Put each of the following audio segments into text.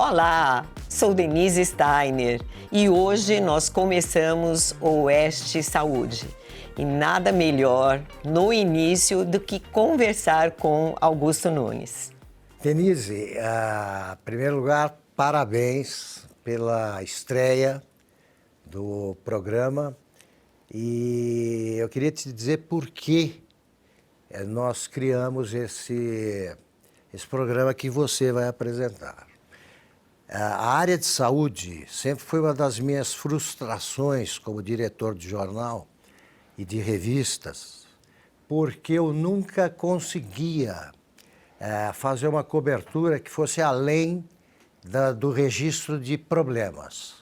Olá, sou Denise Steiner e hoje nós começamos o Oeste Saúde. E nada melhor no início do que conversar com Augusto Nunes. Denise, em primeiro lugar, parabéns pela estreia do programa. E eu queria te dizer por que nós criamos esse programa que você vai apresentar. A área de saúde sempre foi uma das minhas frustrações como diretor de jornal e de revistas, porque eu nunca conseguia fazer uma cobertura que fosse além do registro de problemas.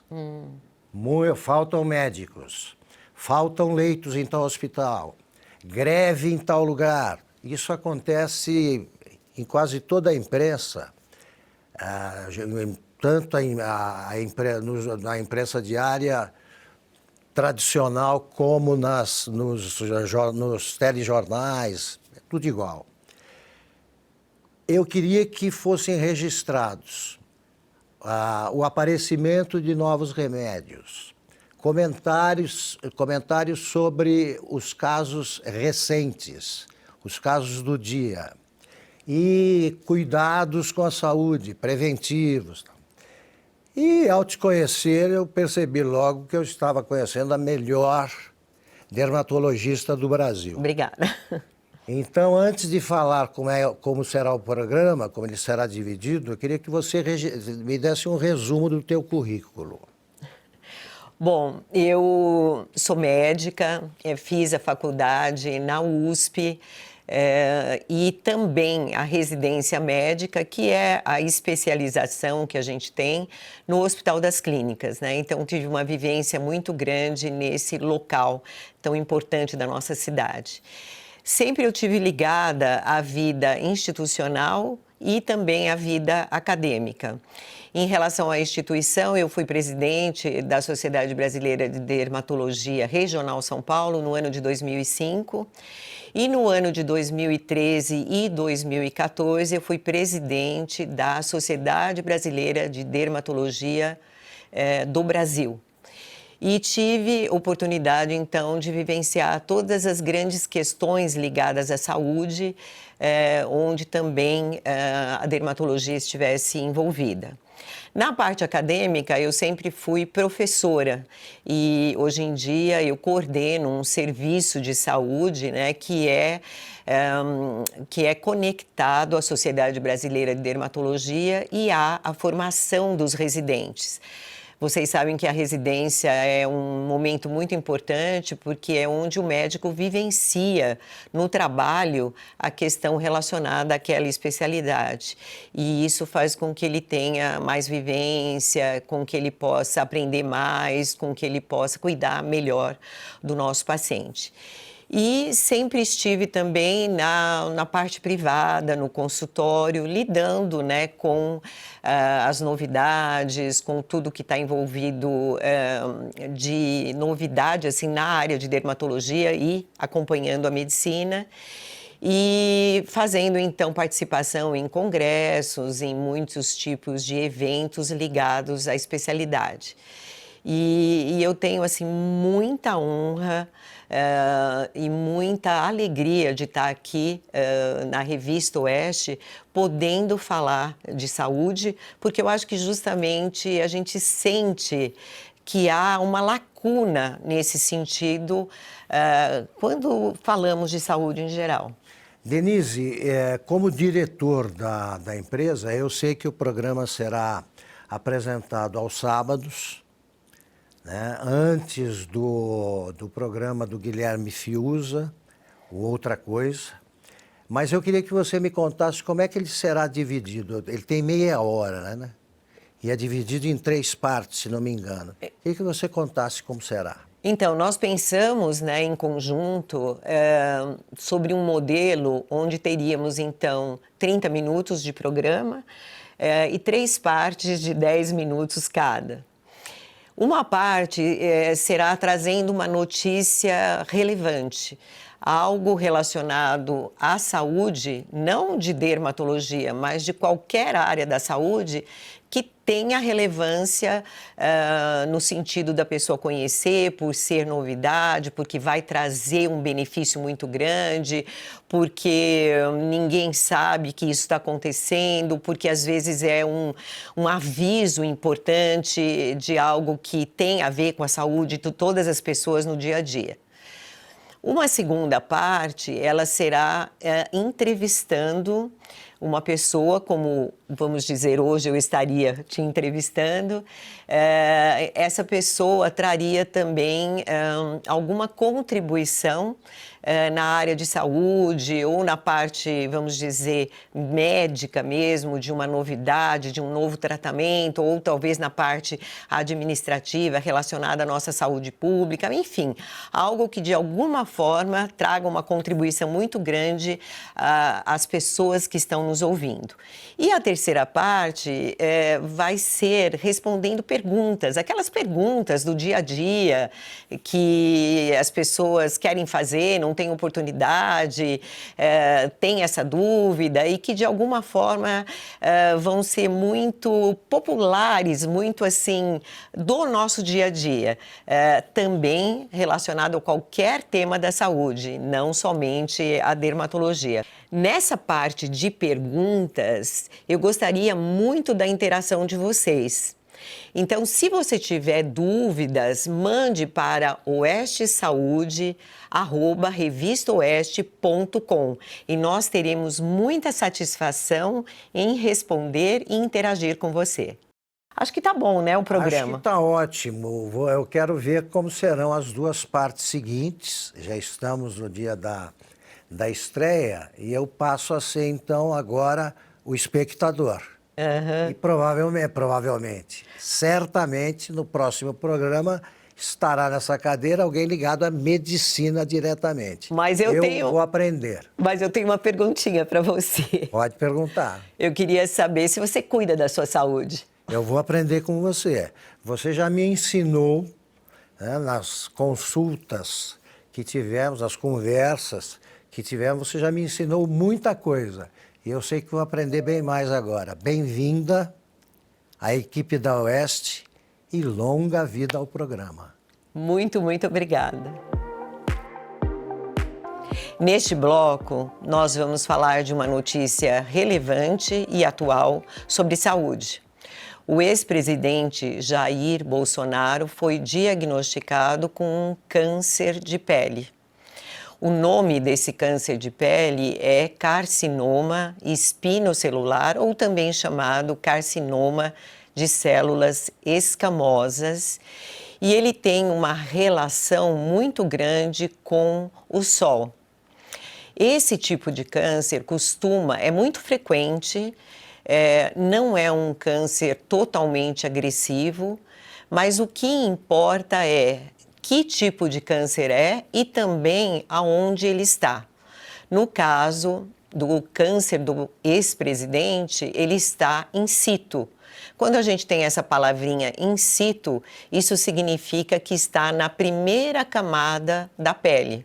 Faltam médicos, faltam leitos em tal hospital, greve em tal lugar. Isso acontece em quase toda a imprensa, tanto na imprensa diária tradicional como nos telejornais, é tudo igual. Eu queria que fossem registrados o aparecimento de novos remédios, comentários sobre os casos recentes, os casos do dia, e cuidados com a saúde, preventivos. E ao te conhecer, eu percebi logo que eu estava conhecendo a melhor dermatologista do Brasil. Obrigada. Então, antes de falar como será o programa, como ele será dividido, eu queria que você me desse um resumo do teu currículo. Bom, eu sou médica, fiz a faculdade na USP e também a residência médica, que é a especialização que a gente tem no Hospital das Clínicas, né? Então, tive uma vivência muito grande nesse local tão importante da nossa cidade. Sempre eu tive ligada à vida institucional e também à vida acadêmica. Em relação à instituição, eu fui presidente da Sociedade Brasileira de Dermatologia Regional São Paulo no ano de 2005. E no ano de 2013 e 2014, eu fui presidente da Sociedade Brasileira de Dermatologia do Brasil. E tive oportunidade, então, de vivenciar todas as grandes questões ligadas à saúde, onde também a dermatologia estivesse envolvida. Na parte acadêmica, eu sempre fui professora e hoje em dia eu coordeno um serviço de saúde, né, que é conectado à Sociedade Brasileira de Dermatologia e à formação dos residentes. Vocês sabem que a residência é um momento muito importante porque é onde o médico vivencia no trabalho a questão relacionada àquela especialidade. E isso faz com que ele tenha mais vivência, com que ele possa aprender mais, com que ele possa cuidar melhor do nosso paciente. E sempre estive também na parte privada, no consultório, lidando, né, com as novidades, com tudo que está envolvido de novidade assim, na área de dermatologia e acompanhando a medicina. E fazendo, então, participação em congressos, em muitos tipos de eventos ligados à especialidade. E eu tenho, assim, muita honra e muita alegria de estar aqui na Revista Oeste, podendo falar de saúde, porque eu acho que justamente a gente sente que há uma lacuna nesse sentido quando falamos de saúde em geral. Denise, como diretor da empresa, eu sei que o programa será apresentado aos sábados, né, antes do programa do Guilherme Fiuza, o Outra Coisa. Mas eu queria que você me contasse como é que ele será dividido. Ele tem meia hora, né? E é dividido em 3 partes, se não me engano. Queria que você contasse como será. Então, nós pensamos, né, em conjunto sobre um modelo onde teríamos, então, 30 minutos de programa e 3 partes de 10 minutos cada. Uma parte será trazendo uma notícia relevante, algo relacionado à saúde, não de dermatologia, mas de qualquer área da saúde, que tenha relevância no sentido da pessoa conhecer, por ser novidade, porque vai trazer um benefício muito grande, porque ninguém sabe que isso está acontecendo, porque às vezes é um aviso importante de algo que tem a ver com a saúde de todas as pessoas no dia a dia. Uma segunda parte, ela será entrevistando uma pessoa, como, vamos dizer, hoje eu estaria te entrevistando. Essa pessoa traria também alguma contribuição na área de saúde ou na parte, vamos dizer, médica mesmo, de uma novidade, de um novo tratamento, ou talvez na parte administrativa relacionada à nossa saúde pública, enfim, algo que de alguma forma traga uma contribuição muito grande às pessoas que estão nos ouvindo. E a terceira parte vai ser respondendo perguntas, aquelas perguntas do dia a dia que as pessoas querem fazer, não têm oportunidade, têm essa dúvida e que de alguma forma vão ser muito populares, muito assim, do nosso dia a dia, também relacionado a qualquer tema da saúde, não somente a dermatologia. Nessa parte de perguntas, eu gostaria muito da interação de vocês. Então, se você tiver dúvidas, mande para oestesaude@revistaoeste.com e nós teremos muita satisfação em responder e interagir com você. Acho que tá bom, né, o programa? Acho que tá ótimo. Eu quero ver como serão as duas partes seguintes. Já estamos no dia da estreia e eu passo a ser, então, agora o espectador. Uhum. E provavelmente, certamente, no próximo programa estará nessa cadeira alguém ligado à medicina diretamente. Mas eu vou aprender. Mas eu tenho uma perguntinha para você. Pode perguntar. Eu queria saber se você cuida da sua saúde. Eu vou aprender com você. Você já me ensinou, né, nas consultas que tivemos, as conversas que tivemos, você já me ensinou muita coisa. E eu sei que vou aprender bem mais agora. Bem-vinda à equipe da Oeste e longa vida ao programa. Muito, muito obrigada. Neste bloco, nós vamos falar de uma notícia relevante e atual sobre saúde. O ex-presidente Jair Bolsonaro foi diagnosticado com um câncer de pele. O nome desse câncer de pele é carcinoma espinocelular, ou também chamado carcinoma de células escamosas, e ele tem uma relação muito grande com o sol. Esse tipo de câncer é muito frequente, não é um câncer totalmente agressivo, mas o que importa é que tipo de câncer é e também aonde ele está. No caso do câncer do ex-presidente, ele está in situ. Quando a gente tem essa palavrinha in situ, isso significa que está na primeira camada da pele.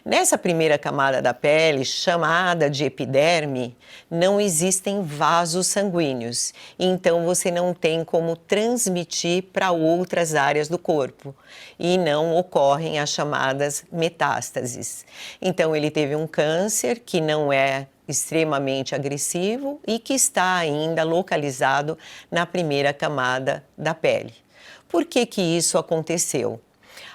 Nessa primeira camada da pele, chamada de epiderme, não existem vasos sanguíneos, então você não tem como transmitir para outras áreas do corpo e não ocorrem as chamadas metástases. Então ele teve um câncer que não é extremamente agressivo e que está ainda localizado na primeira camada da pele. Por que isso aconteceu?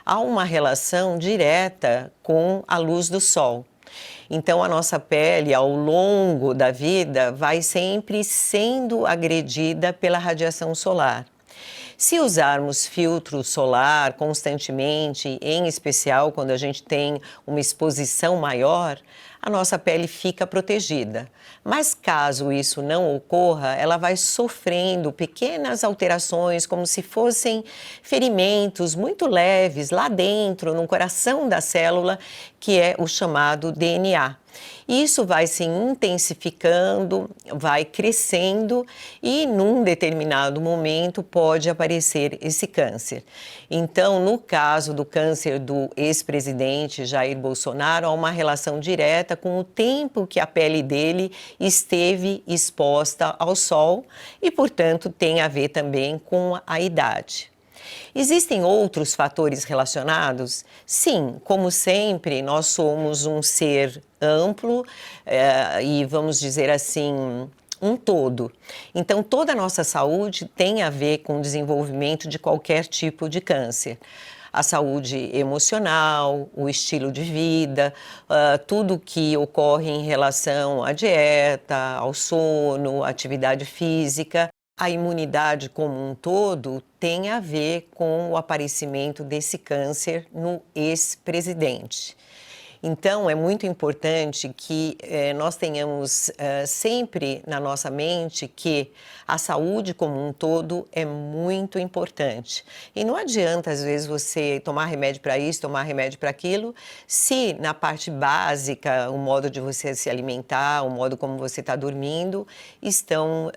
Há uma relação direta com a luz do sol. Então, a nossa pele, ao longo da vida, vai sempre sendo agredida pela radiação solar. Se usarmos filtro solar constantemente, em especial quando a gente tem uma exposição maior, a nossa pele fica protegida. Mas caso isso não ocorra, ela vai sofrendo pequenas alterações, como se fossem ferimentos muito leves lá dentro, no coração da célula, que é o chamado DNA. Isso vai se intensificando, vai crescendo e num determinado momento pode aparecer esse câncer. Então, no caso do câncer do ex-presidente Jair Bolsonaro, há uma relação direta direta com o tempo que a pele dele esteve exposta ao sol e, portanto, tem a ver também com a idade. Existem outros fatores relacionados? Sim, como sempre, nós somos um ser amplo e, vamos dizer assim, um todo. Então, toda a nossa saúde tem a ver com o desenvolvimento de qualquer tipo de câncer. A saúde emocional, o estilo de vida, tudo que ocorre em relação à dieta, ao sono, atividade física. A imunidade como um todo tem a ver com o aparecimento desse câncer no ex-presidente. Então, é muito importante que nós tenhamos sempre na nossa mente que a saúde como um todo é muito importante. E não adianta, às vezes, você tomar remédio para isso, tomar remédio para aquilo, se na parte básica, o modo de você se alimentar, o modo como você está dormindo, estão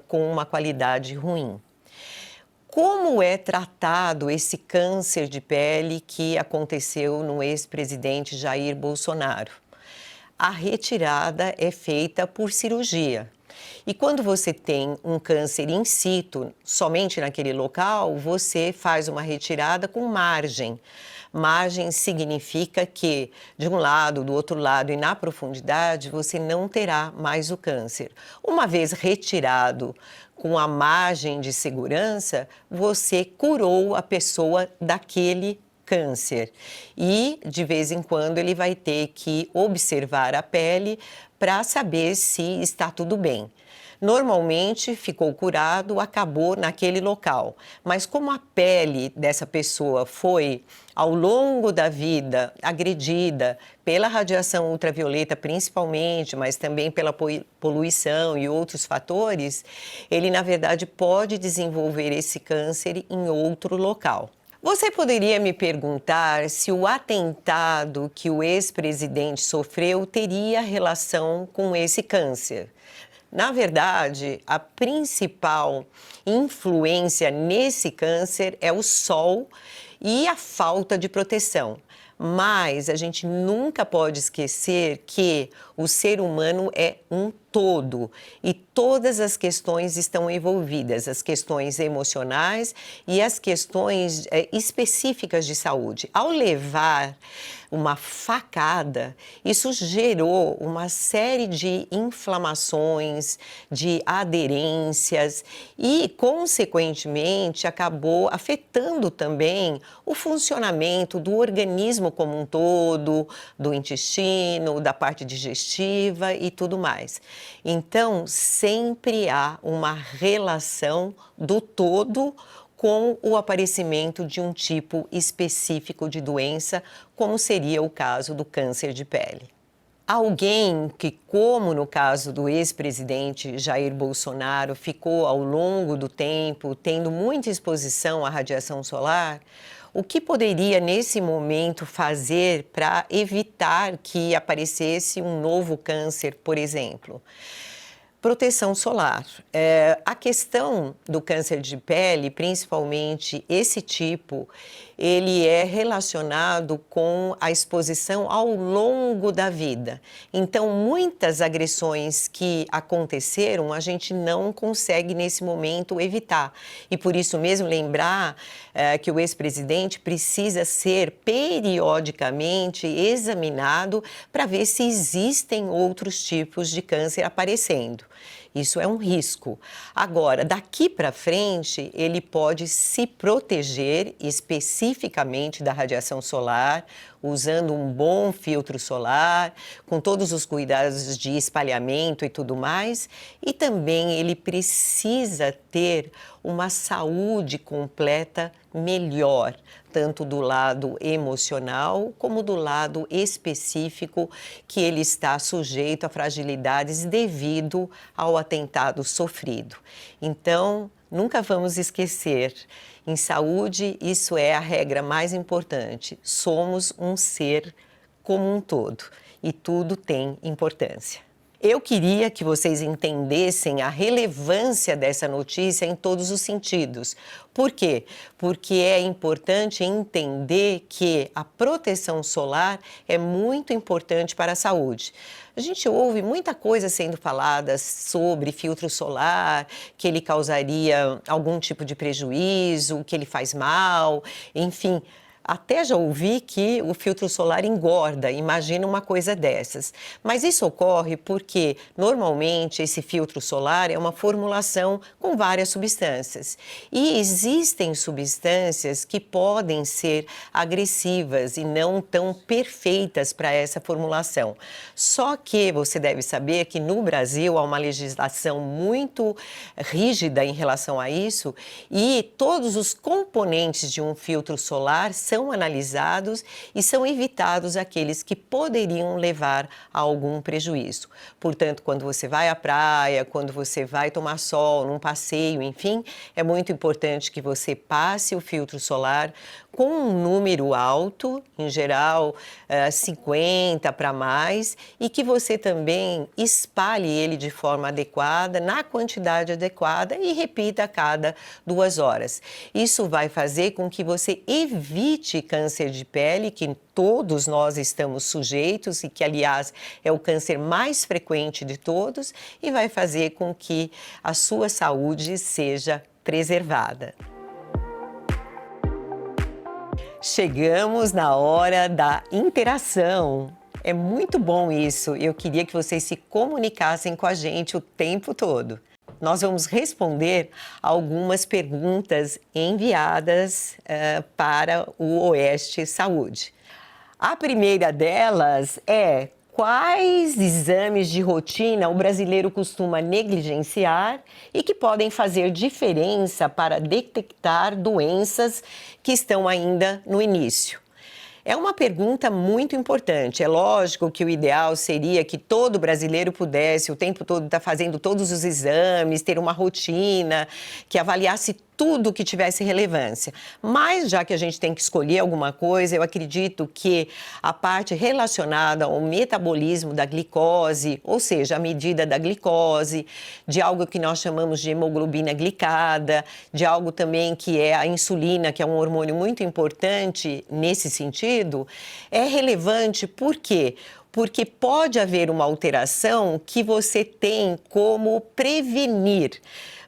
com uma qualidade ruim. Como é tratado esse câncer de pele que aconteceu no ex-presidente Jair Bolsonaro? A retirada é feita por cirurgia. E quando você tem um câncer in situ, somente naquele local, você faz uma retirada com margem. Margem significa que, de um lado, do outro lado e na profundidade, você não terá mais o câncer. Uma vez retirado com a margem de segurança, você curou a pessoa daquele câncer. E, de vez em quando, ele vai ter que observar a pele para saber se está tudo bem. Normalmente ficou curado, acabou naquele local. Mas como a pele dessa pessoa foi, ao longo da vida, agredida pela radiação ultravioleta principalmente, mas também pela poluição e outros fatores, ele, na verdade, pode desenvolver esse câncer em outro local. Você poderia me perguntar se o atentado que o ex-presidente sofreu teria relação com esse câncer. Na verdade, a principal influência nesse câncer é o sol e a falta de proteção. Mas a gente nunca pode esquecer que o ser humano é um todo e todas as questões estão envolvidas, as questões emocionais e as questões específicas de saúde. Ao levar uma facada, isso gerou uma série de inflamações, de aderências e, consequentemente, acabou afetando também o funcionamento do organismo como um todo, do intestino, da parte digestiva e tudo mais. Então, sempre há uma relação do todo com o aparecimento de um tipo específico de doença, como seria o caso do câncer de pele. Alguém que, como no caso do ex-presidente Jair Bolsonaro, ficou ao longo do tempo tendo muita exposição à radiação solar, o que poderia nesse momento fazer para evitar que aparecesse um novo câncer, por exemplo? Proteção solar. A questão do câncer de pele, principalmente esse tipo, ele é relacionado com a exposição ao longo da vida. Então, muitas agressões que aconteceram, a gente não consegue nesse momento evitar. E por isso mesmo lembrar que o ex-presidente precisa ser periodicamente examinado para ver se existem outros tipos de câncer aparecendo. Isso é um risco. Agora, daqui para frente, ele pode se proteger especificamente da radiação solar, usando um bom filtro solar, com todos os cuidados de espalhamento e tudo mais. E também ele precisa ter uma saúde completa melhor, tanto do lado emocional como do lado específico que ele está sujeito a fragilidades devido ao atentado sofrido. Então, nunca vamos esquecer, em saúde isso é a regra mais importante. Somos um ser como um todo e tudo tem importância. Eu queria que vocês entendessem a relevância dessa notícia em todos os sentidos. Por quê? Porque é importante entender que a proteção solar é muito importante para a saúde. A gente ouve muita coisa sendo falada sobre filtro solar, que ele causaria algum tipo de prejuízo, que ele faz mal, enfim. Até já ouvi que o filtro solar engorda, imagina uma coisa dessas. Mas isso ocorre porque, normalmente, esse filtro solar é uma formulação com várias substâncias. E existem substâncias que podem ser agressivas e não tão perfeitas para essa formulação. Só que você deve saber que no Brasil há uma legislação muito rígida em relação a isso e todos os componentes de um filtro solar são analisados e são evitados aqueles que poderiam levar a algum prejuízo. Portanto, quando você vai à praia, quando você vai tomar sol, num passeio, enfim, é muito importante que você passe o filtro solar com um número alto, em geral 50 para mais, e que você também espalhe ele de forma adequada, na quantidade adequada e repita a cada 2 horas. Isso vai fazer com que você evite câncer de pele, que todos nós estamos sujeitos e que, aliás, é o câncer mais frequente de todos, e vai fazer com que a sua saúde seja preservada. Chegamos na hora da interação. É muito bom isso. Eu queria que vocês se comunicassem com a gente o tempo todo. Nós vamos responder algumas perguntas enviadas para o Oeste Saúde. A primeira delas é: quais exames de rotina o brasileiro costuma negligenciar e que podem fazer diferença para detectar doenças que estão ainda no início? É uma pergunta muito importante. É lógico que o ideal seria que todo brasileiro pudesse o tempo todo estar fazendo todos os exames, ter uma rotina que avaliasse tudo que tivesse relevância. Mas, já que a gente tem que escolher alguma coisa, eu acredito que a parte relacionada ao metabolismo da glicose, ou seja, a medida da glicose, de algo que nós chamamos de hemoglobina glicada, de algo também que é a insulina, que é um hormônio muito importante nesse sentido, é relevante. Por quê? Porque pode haver uma alteração que você tem como prevenir.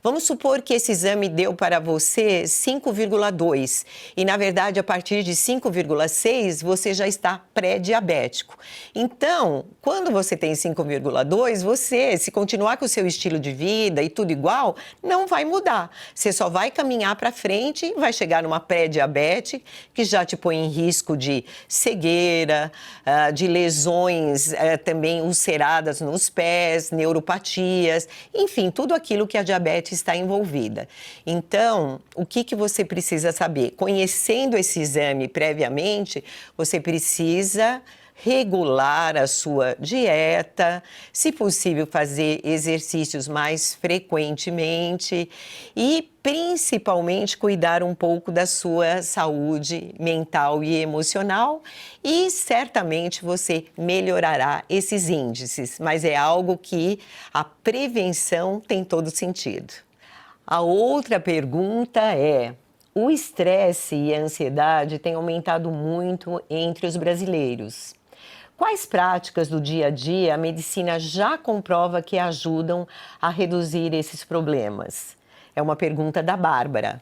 Vamos supor que esse exame deu para você 5,2 e, na verdade, a partir de 5,6 você já está pré-diabético. Então, quando você tem 5,2, você, se continuar com o seu estilo de vida e tudo igual, não vai mudar. Você só vai caminhar para frente e vai chegar numa pré-diabetes que já te põe em risco de cegueira, de lesões também ulceradas nos pés, neuropatias, enfim, tudo aquilo que a diabetes está envolvida. Então, o que você precisa saber? Conhecendo esse exame previamente, você precisa regular a sua dieta, se possível fazer exercícios mais frequentemente e principalmente cuidar um pouco da sua saúde mental e emocional, e certamente você melhorará esses índices, mas é algo que a prevenção tem todo sentido. A outra pergunta é: o estresse e a ansiedade têm aumentado muito entre os brasileiros. Quais práticas do dia a dia a medicina já comprova que ajudam a reduzir esses problemas? É uma pergunta da Bárbara.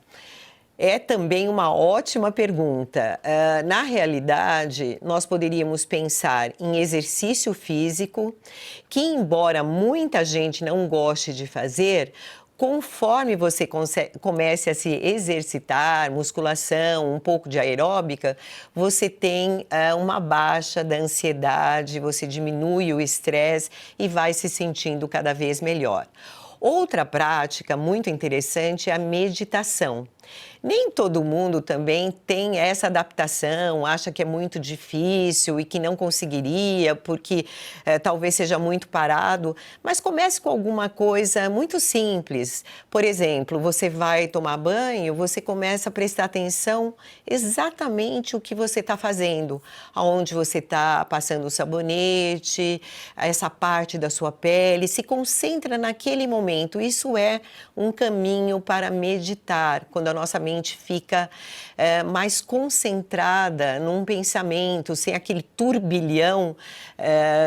É também uma ótima pergunta. Na realidade, nós poderíamos pensar em exercício físico, que, embora muita gente não goste de fazer, conforme você comece a se exercitar, musculação, um pouco de aeróbica, você tem uma baixa da ansiedade, você diminui o estresse e vai se sentindo cada vez melhor. Outra prática muito interessante é a meditação. Nem todo mundo também tem essa adaptação, acha que é muito difícil e que não conseguiria porque talvez seja muito parado, mas comece com alguma coisa muito simples. Por exemplo, você vai tomar banho, você começa a prestar atenção exatamente o que você está fazendo, aonde você está passando o sabonete, essa parte da sua pele, se concentra naquele momento. Isso é um caminho para meditar, quando a nossa mente fica mais concentrada num pensamento, sem aquele turbilhão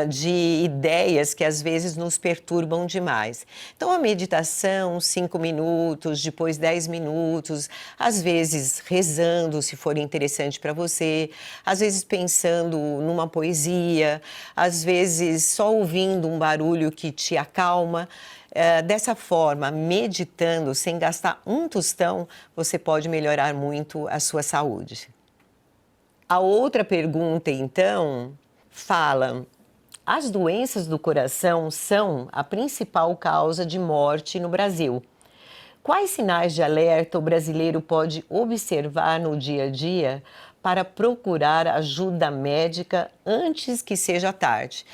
de ideias que às vezes nos perturbam demais. Então, a meditação, 5 minutos, depois 10 minutos, às vezes rezando, se for interessante para você, às vezes pensando numa poesia, às vezes só ouvindo um barulho que te acalma. Dessa forma, meditando, sem gastar um tostão, você pode melhorar muito a sua saúde. A outra pergunta, então, fala: as doenças do coração são a principal causa de morte no Brasil. Quais sinais de alerta o brasileiro pode observar no dia a dia para procurar ajuda médica antes que seja tarde?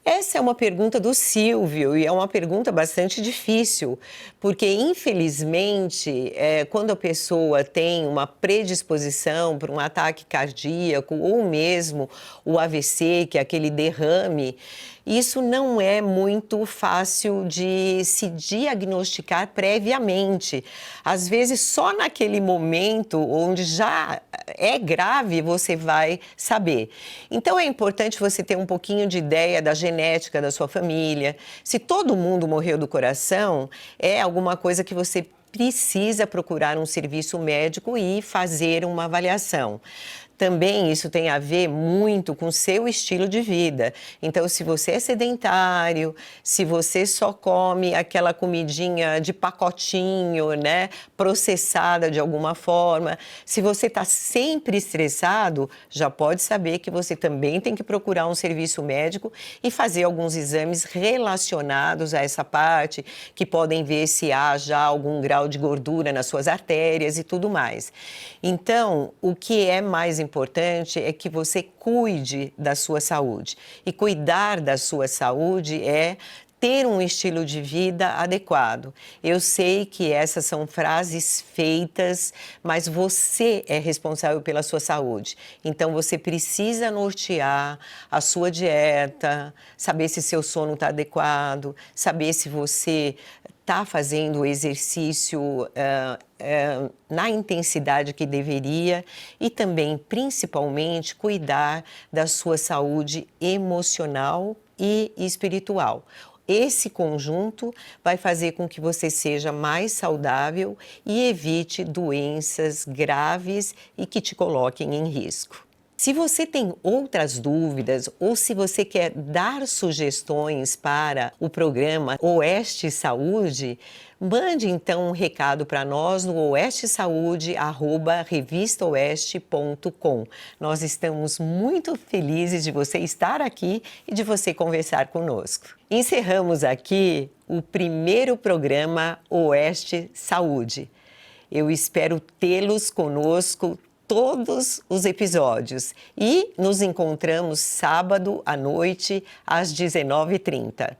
Essa é uma pergunta do Silvio e é uma pergunta bastante difícil, porque infelizmente, quando a pessoa tem uma predisposição para um ataque cardíaco ou mesmo o AVC, que é aquele derrame, isso não é muito fácil de se diagnosticar previamente. Às vezes, só naquele momento onde já é grave, você vai saber. Então, é importante você ter um pouquinho de ideia da genética da sua família. Se todo mundo morreu do coração, é alguma coisa que você precisa procurar um serviço médico e fazer uma avaliação. Também isso tem a ver muito com o seu estilo de vida. Então, se você é sedentário, se você só come aquela comidinha de pacotinho, né, processada de alguma forma, se você está sempre estressado, já pode saber que você também tem que procurar um serviço médico e fazer alguns exames relacionados a essa parte, que podem ver se há já algum grau de gordura nas suas artérias e tudo mais. Então, o que é mais importante é que você cuide da sua saúde. E cuidar da sua saúde é ter um estilo de vida adequado. Eu sei que essas são frases feitas, mas você é responsável pela sua saúde. Então, você precisa nortear a sua dieta, saber se seu sono está adequado, saber se você está fazendo o exercício na intensidade que deveria e também, principalmente, cuidar da sua saúde emocional e espiritual. Esse conjunto vai fazer com que você seja mais saudável e evite doenças graves e que te coloquem em risco. Se você tem outras dúvidas ou se você quer dar sugestões para o programa Oeste Saúde, mande então um recado para nós no oestesaude@revistaoeste.com. Nós estamos muito felizes de você estar aqui e de você conversar conosco. Encerramos aqui o primeiro programa Oeste Saúde. Eu espero tê-los conosco todos os episódios e nos encontramos sábado à noite às 19h30.